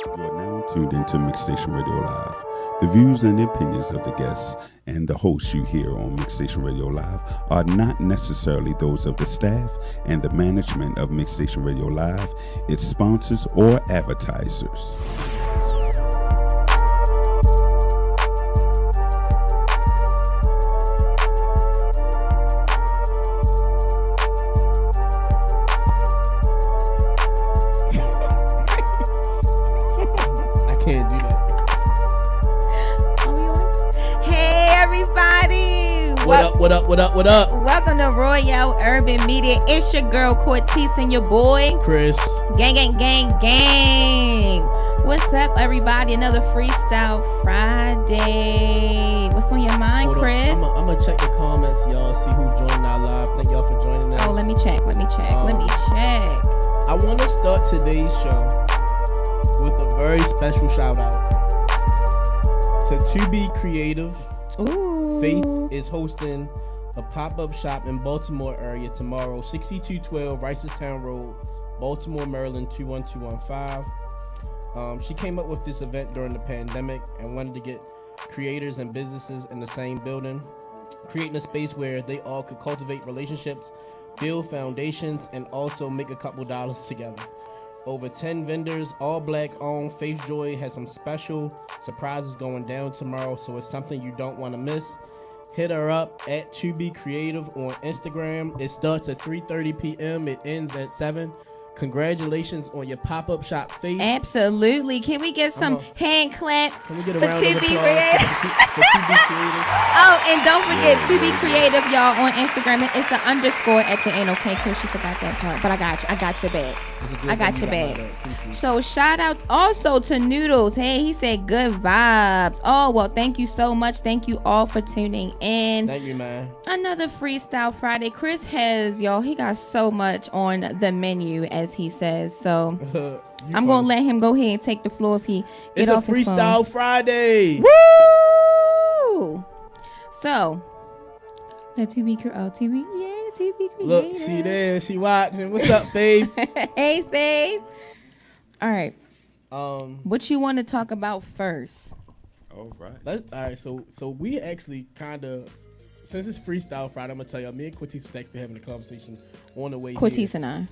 You are now tuned into Mixstation Radio Live. The views and opinions of the guests and the hosts you hear on Mixstation Radio Live are not necessarily those of the staff and the management of Mixstation Radio Live, its sponsors, or advertisers. Can't do that. Hey everybody! What up? Welcome to Royale Urban Media. It's your girl Cortez and your boy Chris. Gang. What's up, everybody? Another Freestyle Friday. What's on your mind, Hold Chris? I'm gonna check the comments, y'all. See who's joining our live. Thank y'all for joining us. Oh, let me check. Let me check. I want to start today's show with a very special shout out to Be Creative. Ooh. Faith is hosting a pop-up shop in Baltimore area tomorrow, 6212 Ricestown Road, Baltimore, Maryland 21215. She came up with this event during the pandemic and wanted to get creators and businesses in the same building, creating a space where they all could cultivate relationships, build foundations, and also make a couple dollars together. Over 10 vendors, all black owned. Faith Joy has some special surprises going down tomorrow, so it's something you don't want to miss. Hit her up at To Be Creative on Instagram. It starts at 3:30 p.m. It ends at 7. Congratulations on your pop-up shop, Faith. Absolutely. Can we get some hand claps Can we get a for round of To Be applause Creative? for To Be Creative? Oh, and don't forget To Be Creative, y'all, on Instagram. It's an underscore at the end, okay? Chris, you forgot that part, but I got you. I got your back. I got your back. So shout out also to Noodles. Hey, he said good vibes. Oh, well, thank you so much. Thank you all for tuning in. Thank you, man. Another Freestyle Friday. Chris has, y'all, he got so much on the menu, as he says. So I'm going to let him go ahead and take the floor if he get off his phone. It's a Freestyle Friday. Woo! So, the To Be Creative. To Be Creative. Look, she there. She watching. What's up, babe? Hey, babe. All right. What you want to talk about first? All right. All right. So we actually kind of, since it's Freestyle Friday, I'm gonna tell y'all. Me and Cortez was actually having a conversation on the way Cortez here. and I.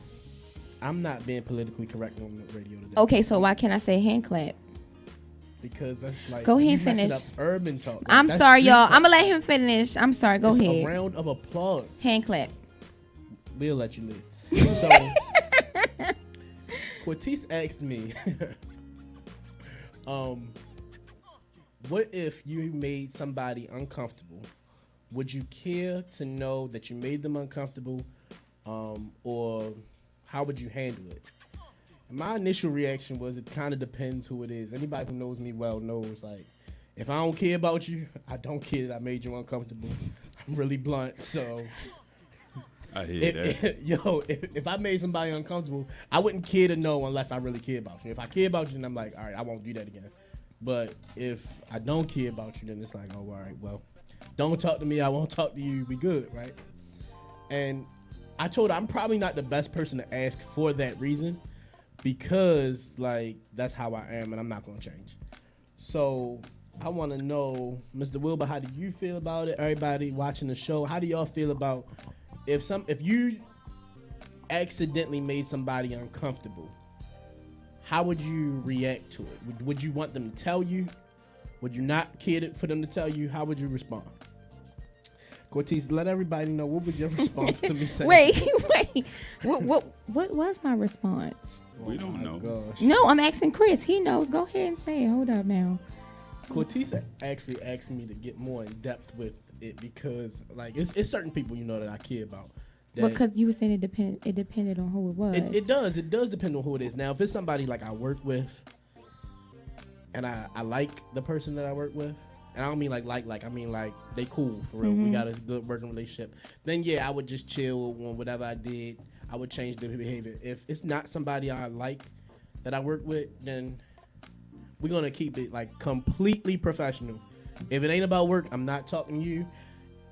I'm not being politically correct on the radio today. Okay, so why can't I say hand clap? Because that's like go ahead you and finish. messing up urban talk. Like, I'm sorry, y'all. I'm gonna let him finish. I'm sorry. Go it's ahead. A round of applause. Hand clap. We'll let you live. So Cortez asked me, what if you made somebody uncomfortable? Would you care to know that you made them uncomfortable, or how would you handle it? And my initial reaction was it kind of depends who it is. Anybody who knows me well knows, like, if I don't care about you, I don't care that I made you uncomfortable. I'm really blunt, so I hear that. If I made somebody uncomfortable, I wouldn't care to know unless I really care about you. If I care about you, then I'm like, all right, I won't do that again. But if I don't care about you, then it's like, oh, all right, well, don't talk to me. I won't talk to you. We good, right? And I told her I'm probably not the best person to ask for that reason because, like, that's how I am, and I'm not going to change. So I want to know, Mr. Wilbur, how do you feel about it? Everybody watching the show, how do y'all feel about if you accidentally made somebody uncomfortable? How would you react to it? Would you want them to tell you? Would you not care for them to tell you? How would you respond? Cortez, let everybody know, what would your response to me say? Wait. What was my response? We don't know. Gosh. No, I'm asking Chris. He knows. Go ahead and say it. Hold up now. Cortez actually asked me to get more in depth with it because, like, it's certain people that I care about. Because you were saying it depended on who it was. It does depend on who it is. Now, if it's somebody like I work with, and I like the person that I work with, and I don't mean like I mean like they cool for real. Mm-hmm. We got a good working relationship. Then yeah, I would just chill on whatever I did. I would change the behavior. If it's not somebody I like that I work with, then we're gonna keep it like completely professional. If it ain't about work, I'm not talking to you.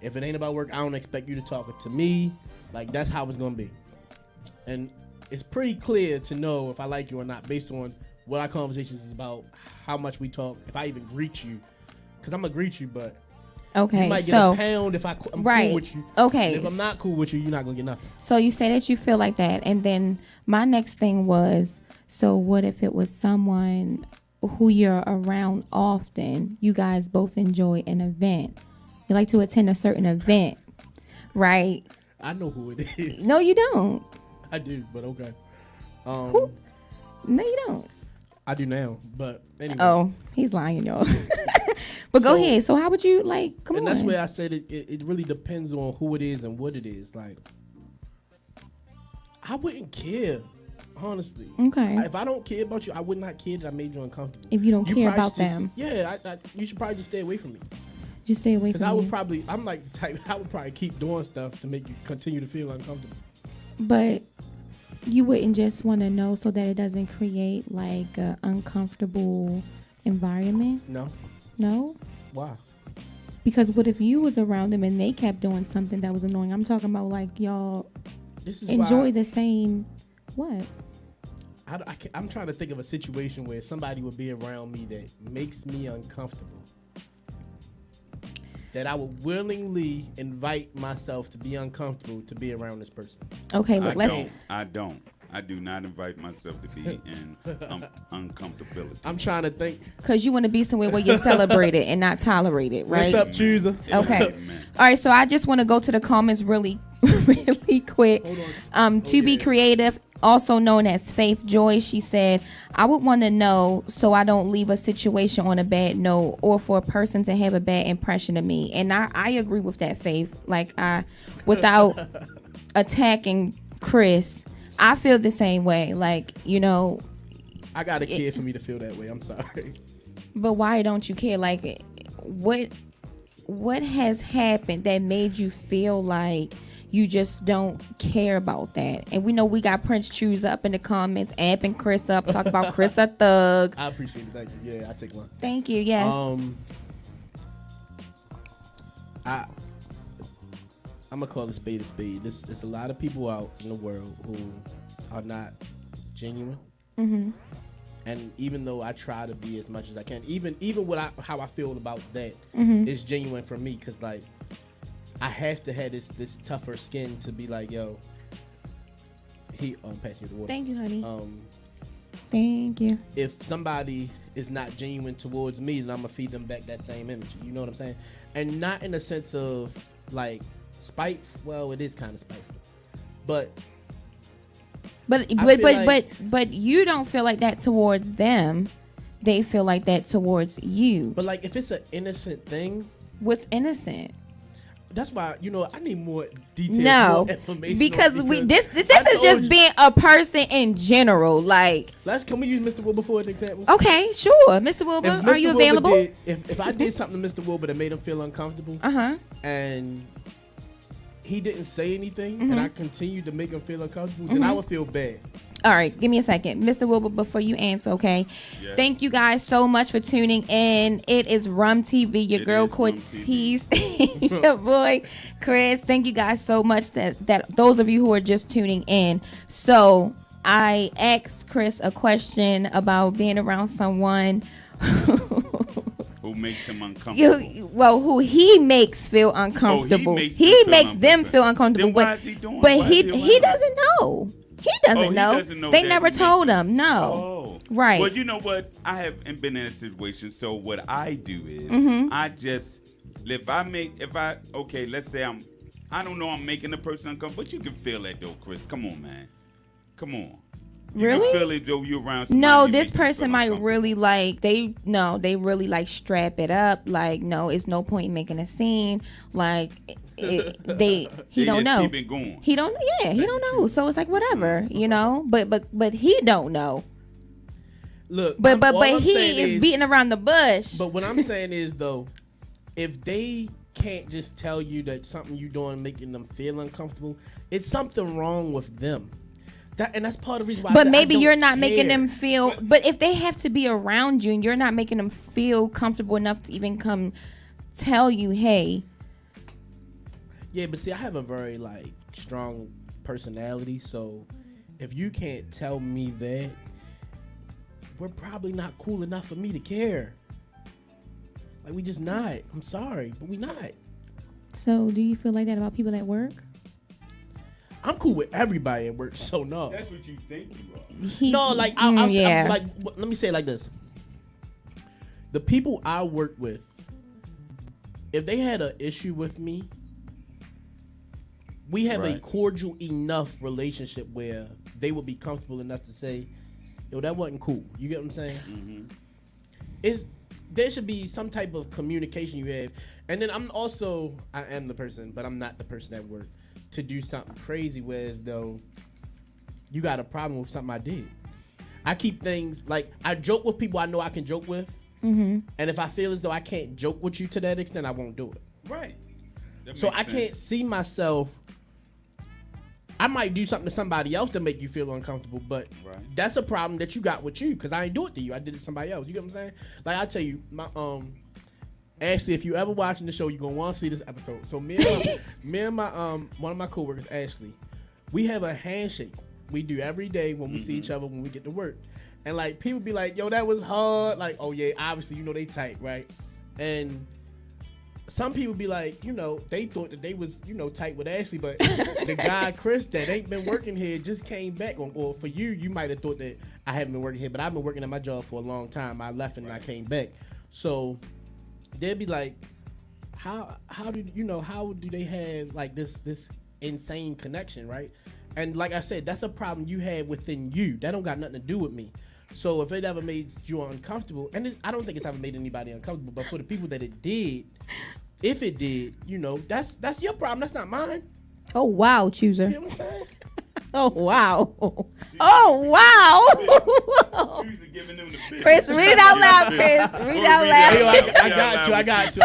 If it ain't about work, I don't expect you to talk to me. Like, that's how it's gonna be. And it's pretty clear to know if I like you or not based on what our conversations is about, how much we talk, if I even greet you, because I'm gonna greet you, but okay, you might get a pound if I'm cool with you. Okay, And if I'm not cool with you, you're not gonna get nothing. So you say that you feel like that, and then my next thing was, so what if it was someone who you're around often? You guys both enjoy an event. You like to attend a certain event, right? I know who it is. No, you don't. I do, but okay. Who? No, you don't. I do now, but anyway. Oh, he's lying, y'all. But go ahead. So how would you come on? And that's where I said it really depends on who it is and what it is. Like, I wouldn't care, honestly. Okay. If I don't care about you, I would not care that I made you uncomfortable. If you don't care about them. Yeah, you should probably just stay away from me. Just stay away from me. Because I'm like the type, I would probably keep doing stuff to make you continue to feel uncomfortable. But you wouldn't just want to know so that it doesn't create like an uncomfortable environment? No? Why? Because what if you was around them and they kept doing something that was annoying? I'm talking about like y'all enjoy the same, what? I'm trying to think of a situation where somebody would be around me that makes me uncomfortable. That I would willingly invite myself to be uncomfortable to be around this person. Okay, look, I do not invite myself to be in uncomfortability. I'm trying to think. Because you want to be somewhere where you're celebrated and not tolerated, right? What's up, chooser? Okay. All right, so I just want to go to the comments really quick. Hold on. To be creative, also known as Faith Joy, she said, I would want to know so I don't leave a situation on a bad note or for a person to have a bad impression of me. And I agree with that, Faith. Like, without attacking Chris, I feel the same way. Like, I got a kid for me to feel that way. I'm sorry. But why don't you care? Like, what has happened that made you feel like you just don't care about that? And we know we got Prince Choose up in the comments, amping Chris up, talk about Chris a thug. I appreciate it. Thank you. Yeah, I take one. Thank you. Yes. I'm gonna call a spade a spade. There's a lot of people out in the world who are not genuine. Mm-hmm. And even though I try to be as much as I can, even how I feel about that is genuine for me, because like I have to have this tougher skin to be like, yo, pass you the water. Thank you, honey. Thank you. If somebody is not genuine towards me, then I'm gonna feed them back that same energy. You know what I'm saying? And not in a sense of like spite. Well, it is kind of spiteful, but you don't feel like that towards them. They feel like that towards you. But like, if it's an innocent thing, what's innocent? That's why I need more details. No, more information because this is just being a person in general. Like, can we use Mr. Wilbur for an example? Okay, sure, Mr. Wilbur, are you available? If I did something to Mr. Wilbur that made him feel uncomfortable, and he didn't say anything, and I continued to make him feel uncomfortable, then I would feel bad. All right, give me a second. Mr. Wilbur, before you answer, okay? Yes. Thank you guys so much for tuning in. It is Rum TV, your girl Cortez, your boy Chris. Thank you guys so much that those of you who are just tuning in. So I asked Chris a question about being around someone who makes him uncomfortable. Who he makes feel uncomfortable. He makes them feel uncomfortable. Then why is he doing? But he doesn't know. He doesn't know. They never told him. No. Oh. Right. Well, you know what? I haven't been in a situation. So what I do is I just let's say I don't know I'm making the person uncomfortable, but you can feel that though, Chris. Come on, man. Come on. You really? Can feel it though you're around somebody. No, this person might really they really like strap it up. Like, no, it's no point in making a scene. Like he don't know. Keep it going. He don't know. So it's like whatever, But he don't know. Look, but he is beating around the bush. But what I'm saying is though, if they can't just tell you that something you're doing making them feel uncomfortable, it's something wrong with them. And that's part of the reason why. But maybe you're not making them feel. But if they have to be around you and you're not making them feel comfortable enough to even come tell you, hey. Yeah, but see, I have a very strong personality, so if you can't tell me that, we're probably not cool enough for me to care. Like, we just not. I'm sorry, but we not. So, do you feel like that about people at work? I'm cool with everybody at work, so no. That's what you think you are. No, like, I'm like, let me say it like this. The people I work with, if they had an issue with me, we have a cordial enough relationship where they would be comfortable enough to say, yo, that wasn't cool. You get what I'm saying? Mm-hmm. There should be some type of communication you have. And then I am the person, but I'm not the person at work, to do something crazy where as though you got a problem with something I did. I keep things, like, I joke with people I know I can joke with. Mm-hmm. And if I feel as though I can't joke with you to that extent, I won't do it. Right. So I can't see myself. I might do something to somebody else to make you feel uncomfortable, but that's a problem that you got with you, because I ain't do it to you. I did it to somebody else. You get what I'm saying? Like, I tell you, my Ashley, if you ever watching the show, you're gonna want to see this episode. So me and my one of my coworkers, Ashley, we have a handshake we do every day when we see each other when we get to work. And like, people be like, yo, that was hard. Like, oh yeah, obviously, you know, they tight, right? And some people be like, you know, they thought that they was, you know, tight with Ashley, but the guy, Chris, that ain't been working here just came back. Or for you might have thought that I haven't been working here, but I've been working at my job for a long time. I left and I came back. So they'd be like, how do they have like this insane connection, right? And like I said, that's a problem you have within you. That don't got nothing to do with me. So if it ever made you uncomfortable, and I don't think it's ever made anybody uncomfortable, but for the people that it did, if it did, you know, that's your problem. That's not mine. Oh, wow, Chooser. You know what I'm saying? Oh, wow. Oh, wow. Chris, read it out loud, Chris. Read it out loud. Yo, I got you.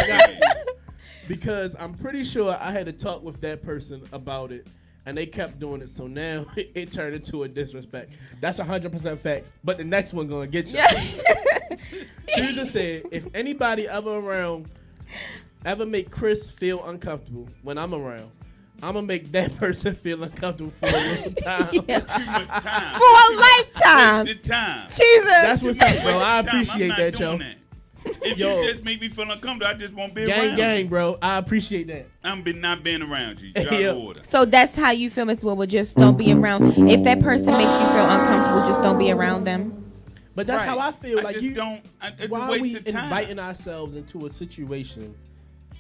Because I'm pretty sure I had to talk with that person about it, and they kept doing it, so now it turned into a disrespect. That's 100% facts. But the next one gonna get you. Susan said, if anybody ever make Chris feel uncomfortable when I'm around, I'm gonna make that person feel uncomfortable for a little time. Yeah. Too much time. For a lifetime. Time. Jesus. That's what's up, bro. I appreciate that, yo. If you just make me feel uncomfortable, I just won't be around. Gang, bro. I appreciate that. I'm not being around you. Drop order. So that's how you feel, Miss Wilbur. Just don't be around. If that person makes you feel uncomfortable, just don't be around them. But that's how I feel. Like, you don't. Why are we inviting ourselves into a situation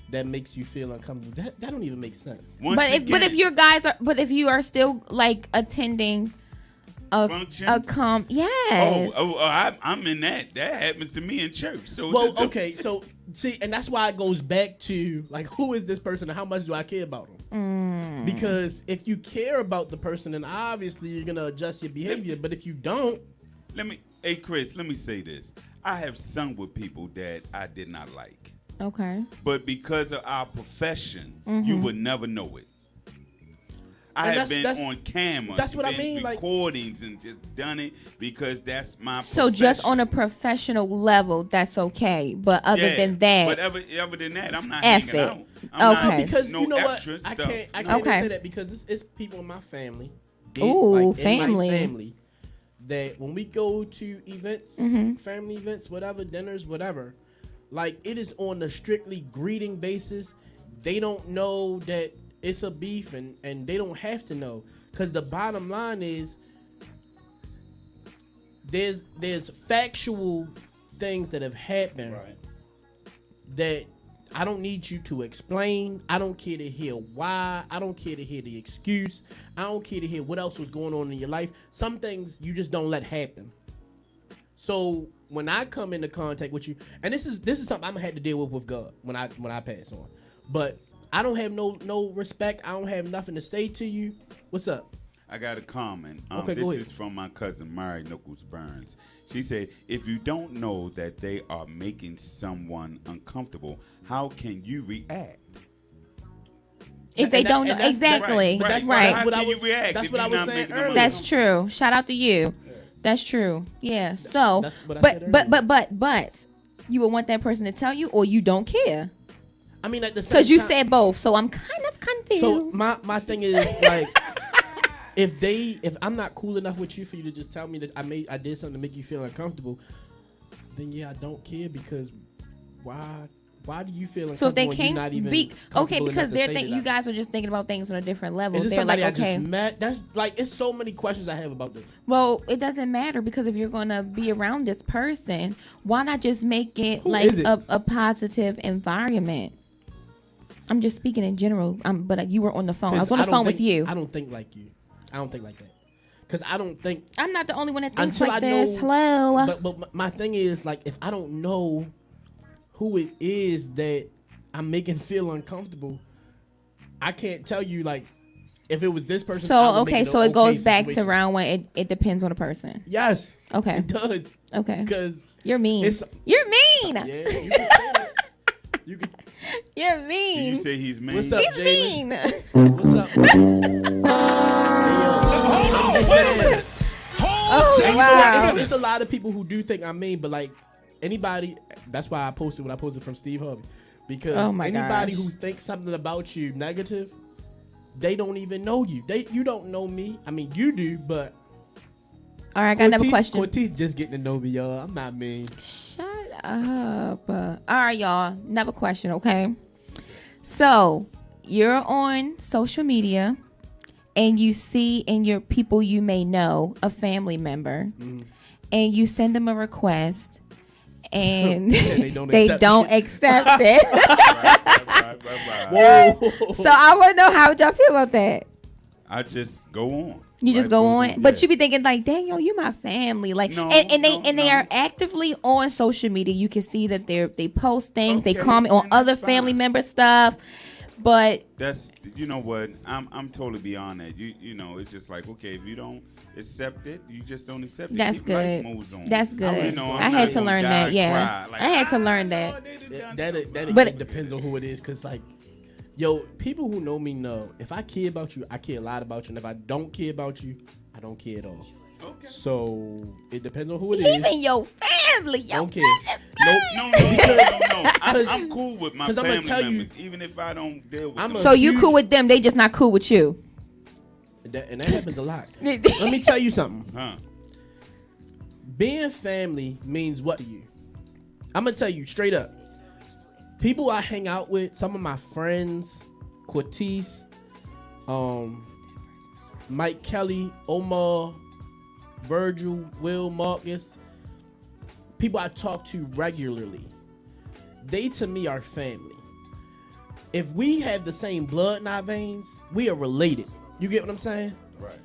that makes you feel uncomfortable? That don't even make sense. But if you are still like attending a yes. I'm in that. That happens to me in church. So okay. So see, and that's why it goes back to like, who is this person and how much do I care about them? Because if you care about the person, then obviously you're gonna adjust your behavior. But if you don't, hey Chris, let me say this. I have sung with people that I did not like. Okay. But because of our profession, you would never know it. I have been on camera. That's what I mean. Recordings and just done it because that's my profession. So just on a professional level, that's okay. But other than that, but other than that, I'm not hanging out. Okay. Because you know what? I can't say that because it's people in my family. Family. In my family. That when we go to events, family events, whatever, dinners, whatever, like it is on a strictly greeting basis. They don't know that it's a beef, and they don't have to know, because the bottom line is there's factual things that have happened that I don't need you to explain. I don't care to hear why. I don't care to hear the excuse. I don't care to hear what else was going on in your life. Some things you just don't let happen. So when I come into contact with you, and this is something I'm gonna have to deal with God when I pass on, but I don't have no respect. I don't have nothing to say to you. What's up? I got a comment. Okay, this is from my cousin, Mary Nichols Burns. She said, if you don't know that they are making someone uncomfortable, how can you react? If they don't know. Exactly. That's what I was saying earlier. That's true. Shout out to you. Yeah. That's true. Yeah. So, but you would want that person to tell you, or you don't care? I mean, at the same time, because you said both, so I'm kind of confused. So my thing is like, if I'm not cool enough with you for you to just tell me that I did something to make you feel uncomfortable, then yeah, I don't care because why do you feel uncomfortable? So if they when you're not can't even be okay comfortable because enough to say you guys are just thinking about things on a different level. Is it They're like, somebody I okay, just met? That's like it's so many questions I have about this. well, it doesn't matter because if you're gonna be around this person, why not just make it Who like is it? a positive environment? I'm just speaking in general. But you were on the phone. I was on the phone with you. I don't think like you. I don't think like that. Because I don't think I'm not the only one that thinks until like I know, this. Hello. But my thing is like if I don't know who it is that I'm making feel uncomfortable, I can't tell you like if it was this person. So so it goes back situation. to round one. It depends on the person. Yes. Okay. It does. Okay. Because you're mean. it's- You're mean. yeah, you can say that. You can. You're Do mean. you say he's mean? What's up, He's Jalen? mean. What's up? Hey, yo. Oh wow. There's a lot of people who do think I'm mean, but like anybody, that's why I posted what I posted from Steve Harvey. Because Oh my anybody gosh. who thinks something about you negative, they don't even know you. You don't know me. I mean, you do, but All right, I got another question. Cortez just getting to know me, y'all. I'm not mean. Shut up. All right, y'all. Another question, okay? So, you're on social media and you see in your people you may know a family member and you send them a request and they they don't accept don't accept it. Right. Whoa. So, I want to know how would y'all feel about that? I just go on. You just Life go goes on, but yeah. you be thinking like, "Dang, yo, you my family." Like, No, and they no. are actively on social media. You can see that they post things, they Okay, comment on and that's other family fine. member stuff. But That's you know what I'm totally beyond that. You know it's just like okay if you don't accept it you just don't accept it. that's Keep life good. moves on. That's good. You know, I I'm had not to gonna learn die that. and Yeah, cry, like, I had to learn oh, that. they done That something. But- depends on who it is, cause like, yo, people who know me know if I care about you, I care a lot about you, and if I don't care about you, I don't care at all. Okay. So it depends on who it is. Even your family, yo. Don't care. Nope. No. I'm cool with my 'Cause I'ma family tell you- members, even if I don't deal with I'm them. a- So you huge- cool with them? They just not cool with you. And that happens a lot. Let me tell you something. Huh? Being family means what to you? I'm gonna tell you straight up. People I hang out with, some of my friends, Cortez, Mike Kelly, Omar, Virgil, Will, Marcus, people I talk to regularly, they to me are family. If we have the same blood in our veins, we are related. You get what I'm saying? Right.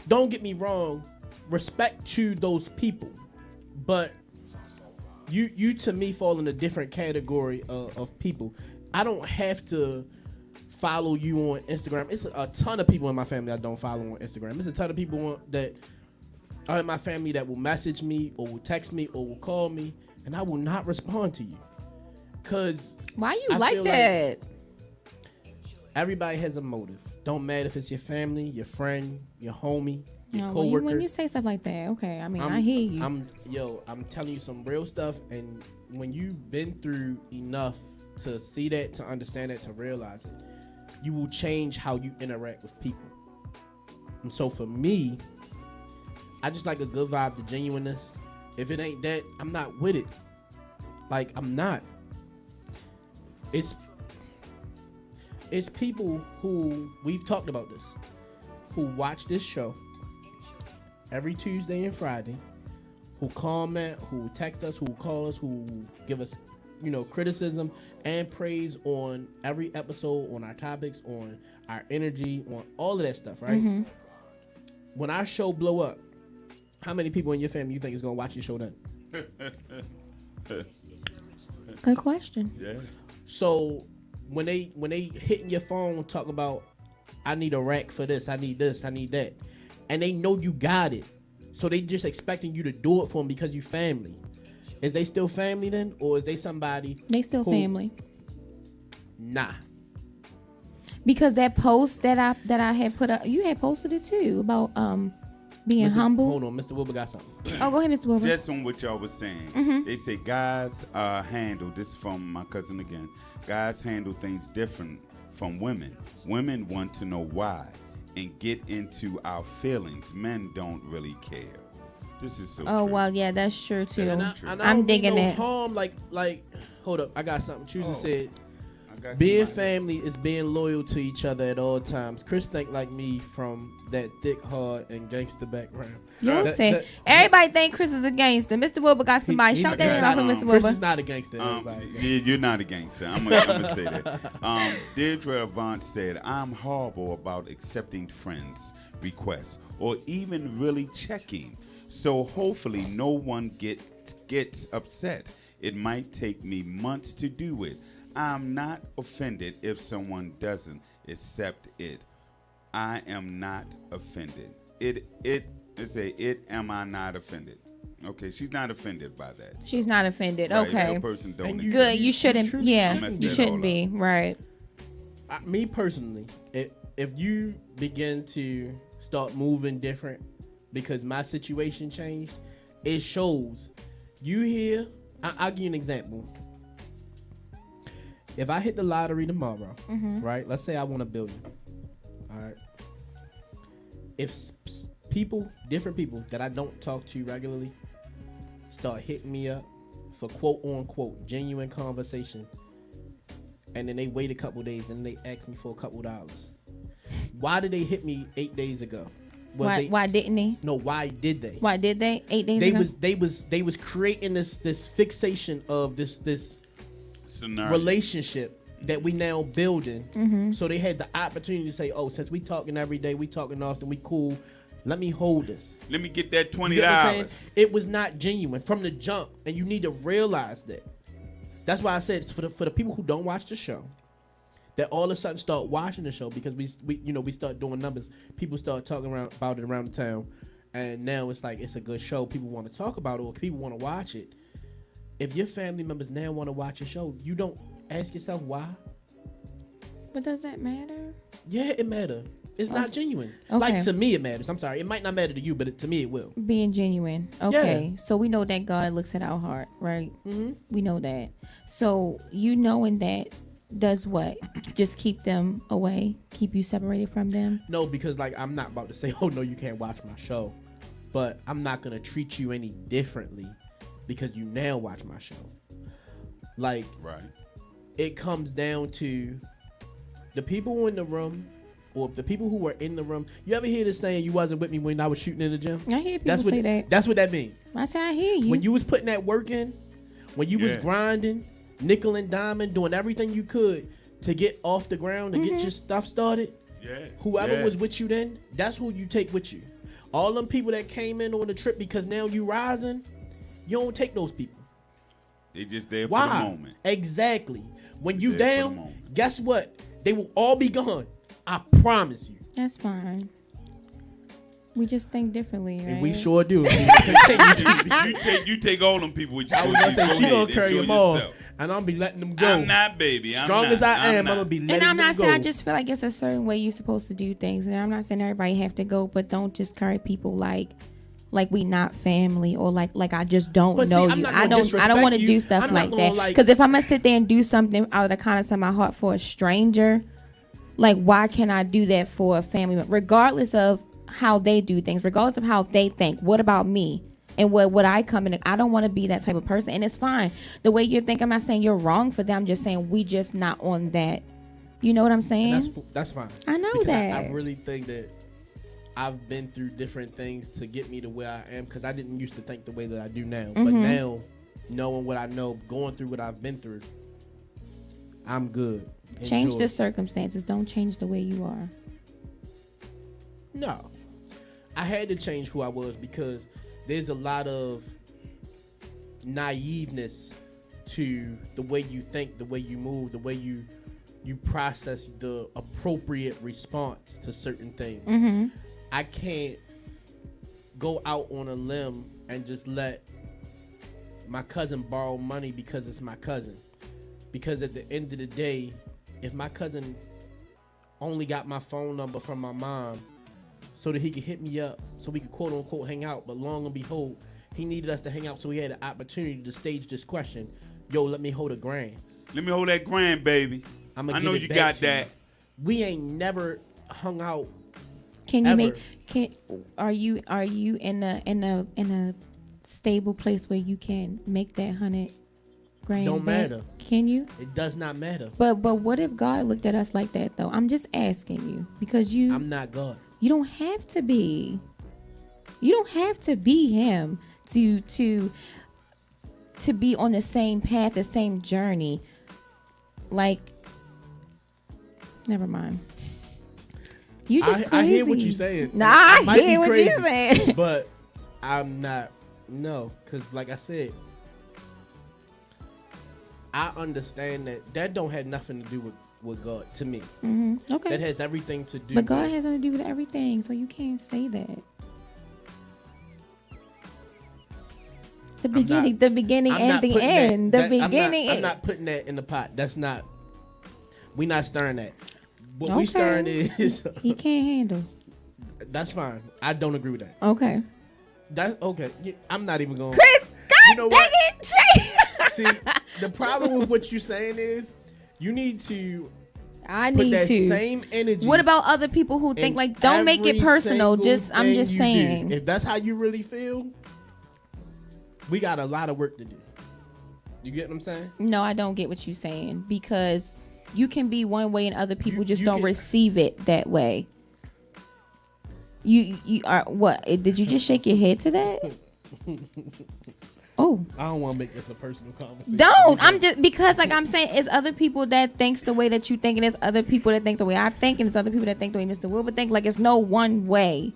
Don't get me wrong, respect to those people, but you to me fall in a different category of people. I don't have to follow you on Instagram. It's a ton of people in my family I don't follow on Instagram. It's a ton of people that are in my family that will message me or will text me or will call me, and I will not respond to you. Cause Why you I like feel that? everybody has a motive. Don't matter if it's your family, your friend, your homie, your No, coworker. when you say stuff like that, okay. I mean, I hear you. I'm telling you some real stuff, and when you've been through enough to see that, to understand it, to realize it, you will change how you interact with people. And so for me, I just like a good vibe, the genuineness. If it ain't that, I'm not with it. Like, I'm not. It's people who, we've talked about this, who watch this show every Tuesday and Friday, who comment, who text us, who call us, who give us, criticism and praise on every episode, on our topics, on our energy, on all of that stuff, right? Mm-hmm. When our show blow up, how many people in your family you think is gonna watch your show then? Good question. Yeah. So when they hitting your phone talk about, I need a rack for this, I need that, and they know you got it, so they just expecting you to do it for them because you family. Is they still family then, or is they somebody? They still who- family. Nah. Because that post that I had put up, you had posted it too about being humble. Hold on, Mr. Wilbur got something. Oh, go ahead, Mr. Wilbur. Just on what y'all was saying, Mm-hmm. they say guys handle this is from my cousin again. Guys handle things different from women. Women want to know why, and get into our feelings. Men don't really care. This is so Oh, true. well, yeah, that's true, too. And I I'm don't digging mean no it. harm, like, hold up, I got something. Choosing said, I got being somebody. family is being loyal to each other at all times. Chris think like me from that thick, hard, and gangster background. You know what I'm That- saying? that- Everybody think Chris is a gangster. Mr. Wilbur got somebody. he- Shout he- that name out for Mr. Chris Wilbur. is not a gangster. Everybody. Yeah, you're not a gangster. I'm gonna say that. Deirdre Avant said, "I'm horrible about accepting friends' requests or even really checking. So hopefully no one gets upset. It might take me months to do it. I'm not offended if someone doesn't accept it. I am not offended. It am I not offended? Okay, she's not offended by that. She's not offended. Right, Okay. that person don't And accept Good. it. You shouldn't. truly Yeah. shouldn't You mess that shouldn't all be. Right. Me personally, if you begin to start moving different because my situation changed, it shows. You here? I'll give you an example. If I hit the lottery tomorrow, right? Let's say I won $1 billion. All right. If different people that I don't talk to regularly, start hitting me up for quote unquote genuine conversation, and then they wait a couple days and they ask me for a couple dollars. Why did they hit me 8 days ago? Why didn't he? No, why did they? Why did they? 8 days ago. They was creating this fixation of this Scenario. relationship that we now building. Mm-hmm. So they had the opportunity to say, "Oh, since we talking every day, we talking often, we cool. Let me hold this." Let me get that $20. You get what I'm saying? It was not genuine from the jump, and you need to realize that. That's why I said it's for the people who don't watch the show, that all of a sudden start watching the show because we start doing numbers. People start talking about it around the town, and now it's like it's a good show. People want to talk about it, or people want to watch it. If your family members now want to watch a show, you don't ask yourself why. But does that matter? Yeah, it matters. It's not genuine. Okay. Like, to me, it matters. I'm sorry. It might not matter to you, but to me, it will. Being genuine. Okay. So we know that God looks at our heart, right? Mm-hmm. We know that. So you knowing that does what? Just keep them away? Keep you separated from them? No, because, like, I'm not about to say, oh, no, you can't watch my show. But I'm not going to treat you any differently because you now watch my show. Like, Right. it comes down to the people in the room, or the people who were in the room. You ever hear this saying, "You wasn't with me when I was shooting in the gym"? I hear people say that. That's what that means. I say I hear you. When you was putting that work in, when you was grinding, nickel and diamond, doing everything you could to get off the ground, to get your stuff started, Yeah. whoever was with you then, that's who you take with you. All them people that came in on the trip because now you rising, you don't take those people. They just there for Why? the moment. Exactly. When you There for the down, moment. guess what? They will all be gone. I promise you. That's fine. We just think differently, right? And we sure do. you take all them people with you. I was gonna say she Go gonna ahead, carry enjoy them all, yourself. and I'm be letting them go. I'm not, baby. I'm Strong not. as I am, not. I'm gonna be letting And I'm them not go. saying I just feel like it's a certain way you're supposed to do things, and I'm not saying everybody have to go, but don't just carry people like we not family, or like I just don't But see, know I'm you. not I gonna don't disrespect want to you. do stuff I'm not like gonna, that. like- Because if I'm gonna sit there and do something out of the kindness of my heart for a stranger, like why can I do that for a family member, regardless of how they do things, regardless of how they think? What about me? And what I come in, I don't want to be that type of person. And it's fine. The way you think, I'm not saying you're wrong for them. I'm just saying we just not on that. You know what I'm saying? And that's fine. I know Because that. I really think that I've been through different things to get me to where I am, because I didn't used to think the way that I do now. But now, knowing what I know, going through what I've been through, I'm good. Change Enjoy. the circumstances. Don't change the way you are. No. I had to change who I was because there's a lot of naiveness to the way you think, the way you move, the way you process the appropriate response to certain things. Mm-hmm. I can't go out on a limb and just let my cousin borrow money because it's my cousin. Because at the end of the day, if my cousin only got my phone number from my mom so that he could hit me up, so we could quote unquote hang out, but long and behold, he needed us to hang out, so he had an opportunity to stage this question. Yo, let me hold $1,000. Let me hold that grand, baby. I'ma I give know it you back got to you. that. We ain't never hung out Can you are you in a stable place where you can make that 100 grand? Don't back? matter. Can you? It does not matter. But what if God looked at us like that though? I'm just asking you because I'm not God. You don't have to be. You don't have to be him to be on the same path, the same journey. Like, never mind. You just crazy. I hear what you're saying. Nah, I hear what you're saying. But I'm not. No, because like I said, I understand that don't have nothing to do with God to me. Mm-hmm. Okay. That has everything to do. But God has nothing to do with everything, so you can't say that. The beginning and the end. I'm not putting that in the pot. That's not. We not stirring that. What we stirring is he can't handle. That's fine. I don't agree with that. Okay. That's okay. I'm not even going. Chris, God, you know what? See, the problem with what you're saying is you need to. I put need that to. Same energy. What about other people who think like don't make it personal? I'm just saying. If that's how you really feel, we got a lot of work to do. You get what I'm saying? No, I don't get what you're saying because you can be one way and other people just don't receive it that way. You are what? Did you just shake your head to that? Oh, I don't want to make this a personal conversation. Don't. I'm just because like I'm saying, it's other people that thinks the way that you think, and there's other people that think the way I think, and there's other people that think the way Mr. Wilbur think. Like it's no one way.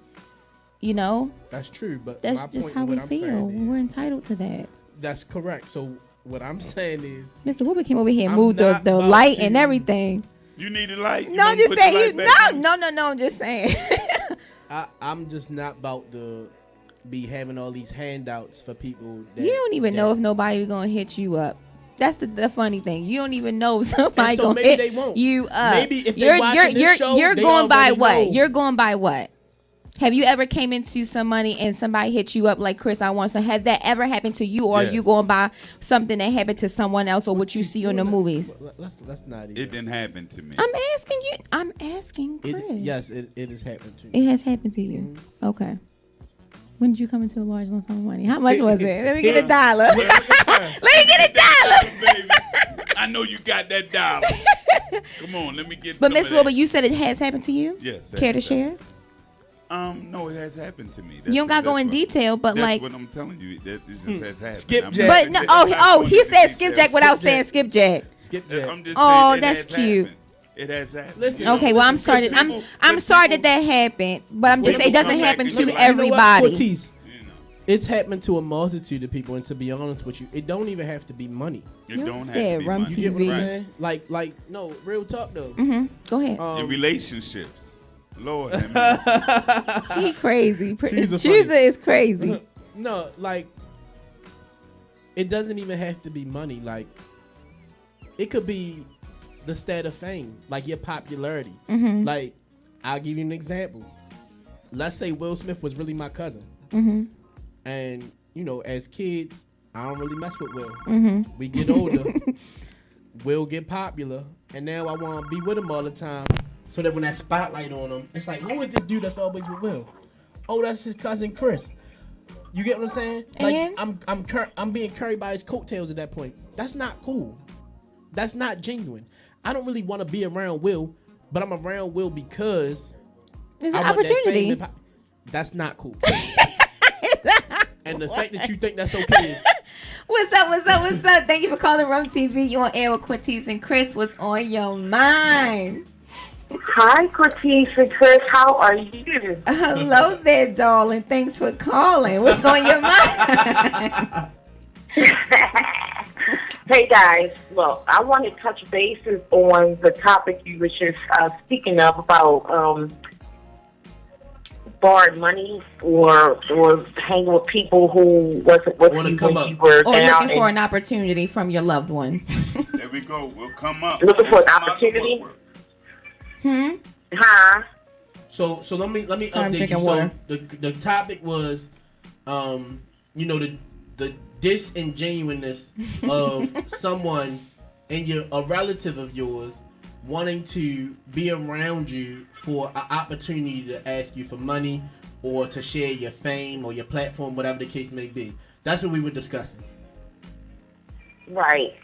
You know. That's true, but that's my just point how we I'm feel. is, We're entitled to that. That's correct. So what I'm saying is, Mr. Wilbur came over here and moved the light and everything. You need a light? No, I'm just saying. No. I'm just saying. I'm just not about to be having all these handouts for people. You don't even know if nobody's gonna hit you up. That's the funny thing. You don't even know if somebody gonna hit you up. Maybe if they're watching this show, you're going by what? Know. You're going by what? Have you ever came into some money and somebody hit you up like, Chris, I want some? Have that ever happened to you, or are you going by something that happened to someone else, or what you see in the movies? Let's not. Even. It didn't happen to me. I'm asking you. I'm asking Chris. Yes, it has happened to you. It has happened to you. Mm-hmm. Okay. When did you come into a large lump sum of money? How much was it? Let me get $1. Let me get $1. I know you got that dollar. Come on, let me get. But Miss Wilbur, you said it has happened to you. Yes. Care to share? No, it has happened to me. You don't gotta go in detail, but that's like what I'm telling you. That it just has happened. Skipjack. But no, he said skipjack without saying skipjack. Skipjack. Oh, that's cute. It has happened. Listen, okay, well, I'm sorry. I'm sorry that happened, but I'm just saying it doesn't happen to everybody. It's happened to a multitude of people, and to be honest with you, it don't even have to be money. It don't have to be Rum money. You get what I'm TV. saying? Like, no, real talk though. Mm-hmm. Go ahead. In relationships, Lord, he crazy. Chooser is crazy. No, like, it doesn't even have to be money. Like, it could be the state of fame, like your popularity. Mm-hmm. Like, I'll give you an example. Let's say Will Smith was really my cousin. Mm-hmm. And, you know, as kids, I don't really mess with Will. Mm-hmm. We get older, Will get popular, and now I want to be with him all the time so that when that spotlight on him, it's like, who is this dude that's always with Will? Oh, that's his cousin Chris. You get what I'm saying? And? Like, I'm being carried by his coattails at that point. That's not cool. That's not genuine. I don't really want to be around Will, but I'm around Will because there's an opportunity. That's not cool. And the fact that you think that's okay. What's up? Thank you for calling Rum TV. You on air with Cortez and Chris. What's on your mind? Hi, Cortez and Chris. How are you? Hello there, darling. Thanks for calling. What's on your mind? Hey, guys. Well, I want to touch bases on the topic you were just speaking of about borrowed money or hanging with people who wasn't with you when you were or down. Looking for an opportunity from your loved one. There we go. We'll come up. Looking for an opportunity? Huh? So let me update you. Water. So the topic was, you know, the disingenuousness of someone and a relative of yours wanting to be around you for an opportunity to ask you for money or to share your fame or your platform, whatever the case may be. That's what we were discussing. Right.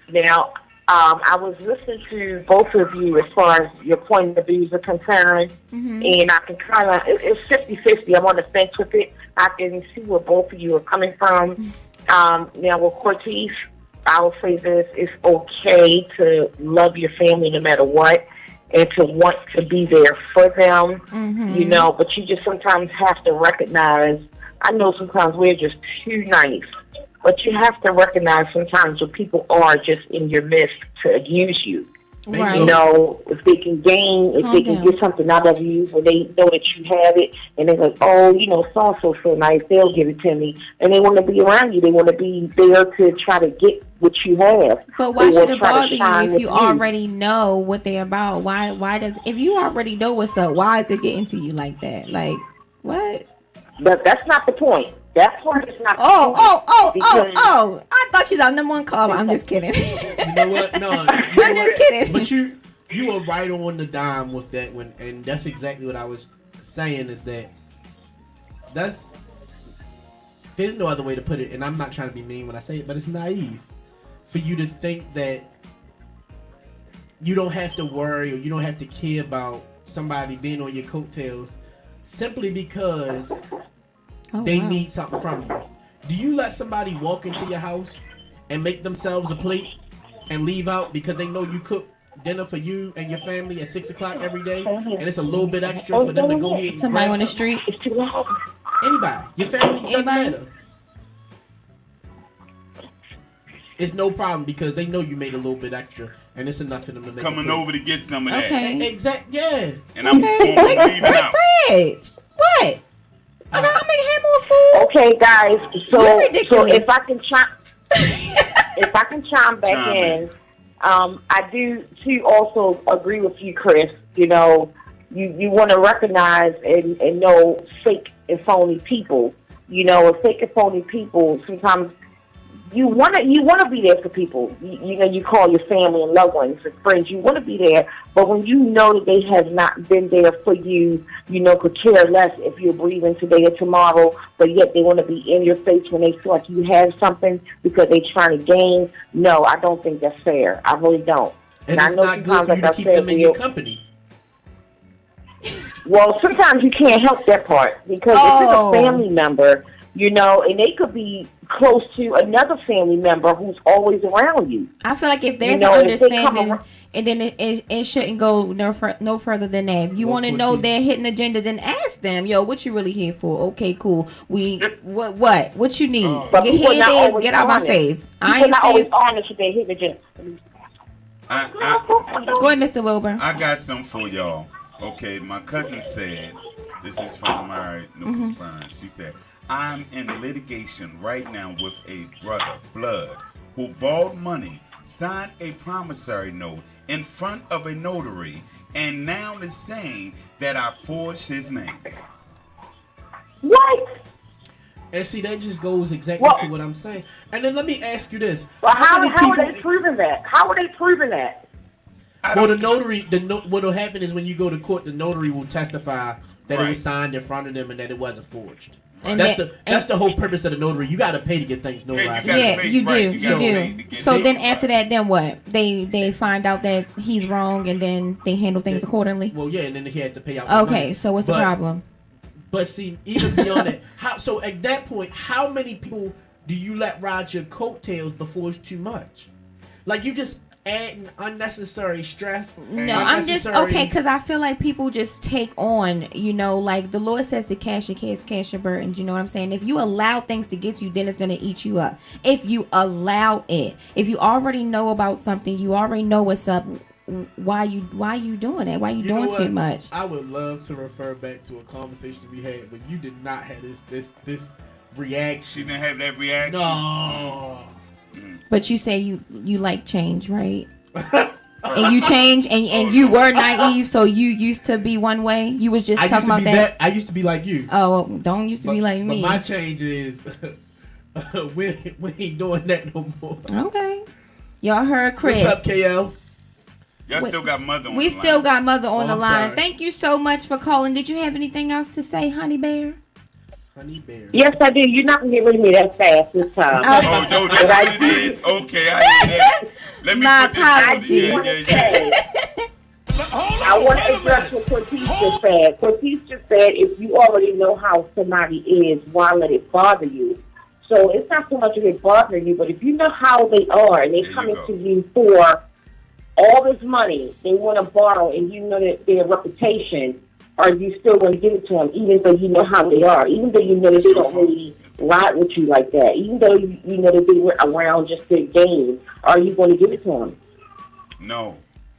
Now, I was listening to both of you as far as your point of views are concerned, and I can kind of, it's 50-50. I'm on the fence with it. I can see where both of you are coming from. Now, with Cortez, I will say this, it's okay to love your family no matter what and to want to be there for them, you know, but you just sometimes have to recognize, I know sometimes we're just too nice, but you have to recognize sometimes when people are just in your midst to use you. Right. You know, if they can gain, if they can get something out of you, when they know that you have it, and they're like, oh, you know, so-and-so so nice, they'll give it to me. And they want to be around you. They want to be there to try to get what you have. But why should it bother you if you already know what they're about? Why does, if you already know what's up, why is it getting to you like that? Like, what? But that's not the point. That part is not the point. Oh. I thought you was our number one caller. I'm just kidding. You know what? No. I'm just kidding. But you were right on the dime with that one. And that's exactly what I was saying is that there's no other way to put it. And I'm not trying to be mean when I say it, but it's naive for you to think that you don't have to worry or you don't have to care about somebody being on your coattails simply because they need something from you. Do you let somebody walk into your house and make themselves a plate and leave out because they know you cook dinner for you and your family at 6 o'clock every day and it's a little bit extra for them to go ahead and somebody on the street? Anybody. Your family doesn't matter. It's no problem because they know you made a little bit extra and it's enough for them to make coming over to get some of that. Okay. Exactly. Yeah. And I'm going to leave it out. What? I gotta make him more food. Okay, guys. So if I can chime back in, I do too also agree with you, Chris. You know, you want to recognize and know fake and phony people. You know, fake and phony people sometimes. You want to be there for people. You know, you call your family and loved ones and friends. You want to be there, but when you know that they have not been there for you, you know, could care less if you're breathing today or tomorrow, but yet they want to be in your face when they feel like you have something because they're trying to gain. No, I don't think that's fair. I really don't. And I know not good for you to keep them in your company. Well, sometimes you can't help that part because if it's a family member, you know, and they could be close to another family member who's always around you. I feel like if there's an understanding, and then it shouldn't go no further than that. If you want to know their hidden agenda, then ask them, yo, what you really here for? Okay, cool. What you need? But your head is, get out my face. I ain't not always honest with their hidden agenda. Go ahead, Mr. Wilbur. I got something for y'all. Okay, my cousin said, this is from my Burns. She said, I'm in litigation right now with a brother, Blood, who borrowed money, signed a promissory note in front of a notary, and now is saying that I forged his name. What? And see, that just goes exactly to what I'm saying. And then let me ask you this. Well, how are they proving that? How are they proving that? Well, the notary, what will happen is when you go to court, the notary will testify that it was signed in front of them and that it wasn't forged. And that's the whole purpose of the notary. You got to pay to get things notarized. Yeah, you do. So then after that, then what? They find out that he's wrong, and then they handle things accordingly. Well, yeah, and then he has to pay out. Okay, so what's the problem? But see, even beyond that, so at that point, how many people do you let ride your coattails before it's too much? Like you just adding unnecessary stress. No, I'm just okay because I feel like people just take on, you know, like the Lord says to cash your cares, cash your burdens. You know what I'm saying? If you allow things to get you, then it's gonna eat you up. If you allow it, if you already know about something, you already know what's up. Why you doing that? Why you doing too much? I would love to refer back to a conversation we had when you did not have this reaction. She didn't have that reaction. No. But you say you like change, right? And you change, and you were naive, so you used to be one way. You was just talking about that. I used to be like you. Oh, don't used to be like me. But my change is we ain't doing that no more. Okay. Y'all heard Chris. What's up, KL? Y'all still got mother on we the line. still got mother on the I'm line. sorry. Thank you so much for calling. Did you have anything else to say, Honey Bear? Honey Bear. Yes, I do. You're not going to get rid of me that fast this time. Oh, no, that's what it is. Okay, I hear that. Let me My put this apologies. I want to address what Cortez just said. Cortez just said if you already know how somebody is, why let it bother you? So it's not so much of it bothering you, but if you know how they are and they're coming to you for all this money, they want to borrow, and you know that their reputation, are you still going to give it to them, even though you know how they are, even though you know that they don't really ride with you like that, even though you know that they were around just their game, are you going to give it to them? No.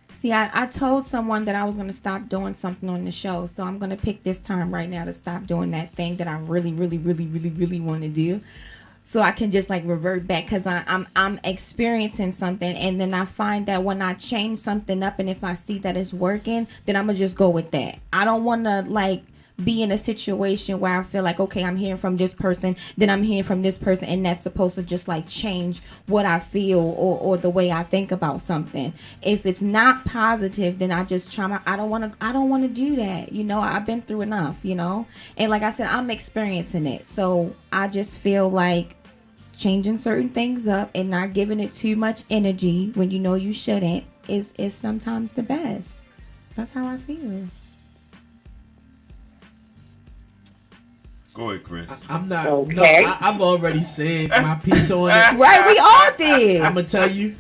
See, I told someone that I was going to stop doing something on the show, so I'm going to pick this time right now to stop doing that thing that I really want to do. So I can just like revert back, because I'm experiencing something, and then I find that when I change something up and if I see that it's working, then I'm gonna just go with that. I don't want to like be in a situation where I feel like, okay, I'm hearing from this person, then I'm hearing from this person, and that's supposed to just like change what I feel or the way I think about something. If it's not positive, then I just try I don't want to do that. You know, I've been through enough, you know, and like I said, I'm experiencing it. So I just feel like changing certain things up and not giving it too much energy when you know you shouldn't is sometimes the best. That's how I feel. Go ahead, Chris. I'm not. Okay. No, I've already said my piece on it. Right, we all did. I'm gonna tell you,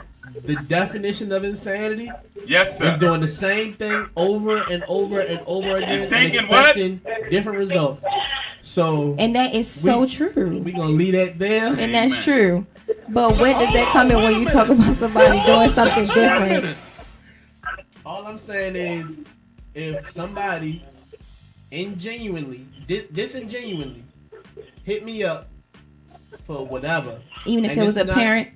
the definition of insanity Yes, sir. is doing the same thing over and over and over again and thinking what? expecting different results. So, And that is so We true. gonna leave that there. And that's true. But when does that come in when you talk about somebody doing something different? All I'm saying is, if somebody disingenuinely hit me up for whatever, Even if and it was it's a not- parent,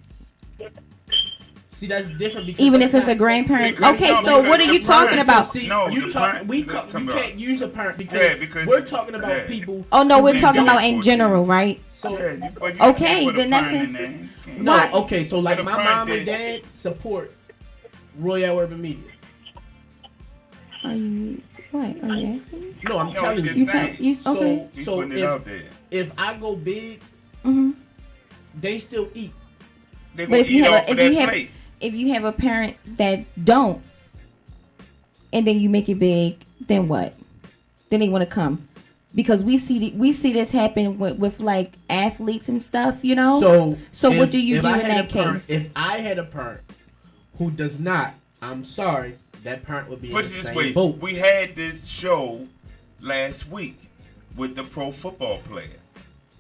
see, that's different. Because even if that's it's a not- grandparent. Because Okay, no, so because what are the you talking parent- about? See, No, you the talk. parent- We talk. come You on. can't use a parent because, Yeah, because- we're talking about yeah. people. Oh no, we're who talking don't- about in general, right? So But you Okay, can't put a then that's parent it. in there. You can't. no, Why? okay. So like But my the parent mom and did- dad support Royale Urban Media. Are you what? Are you asking me? No, I'm No, telling he you. You did tell Same. you okay? He's So putting it out there. if I go big, Mm-hmm. they still eat. They But gonna if you eat have off a, of if that you have plate. if you have a parent that don't, and then you make it big, then what? Then they want to come, because we see this happen with like athletes and stuff, you know. So what do you do I in had that a parent- case? If I had a parent who does not, I'm sorry, that parent would be Put in it the this same way, boat. we had this show last week with the pro football player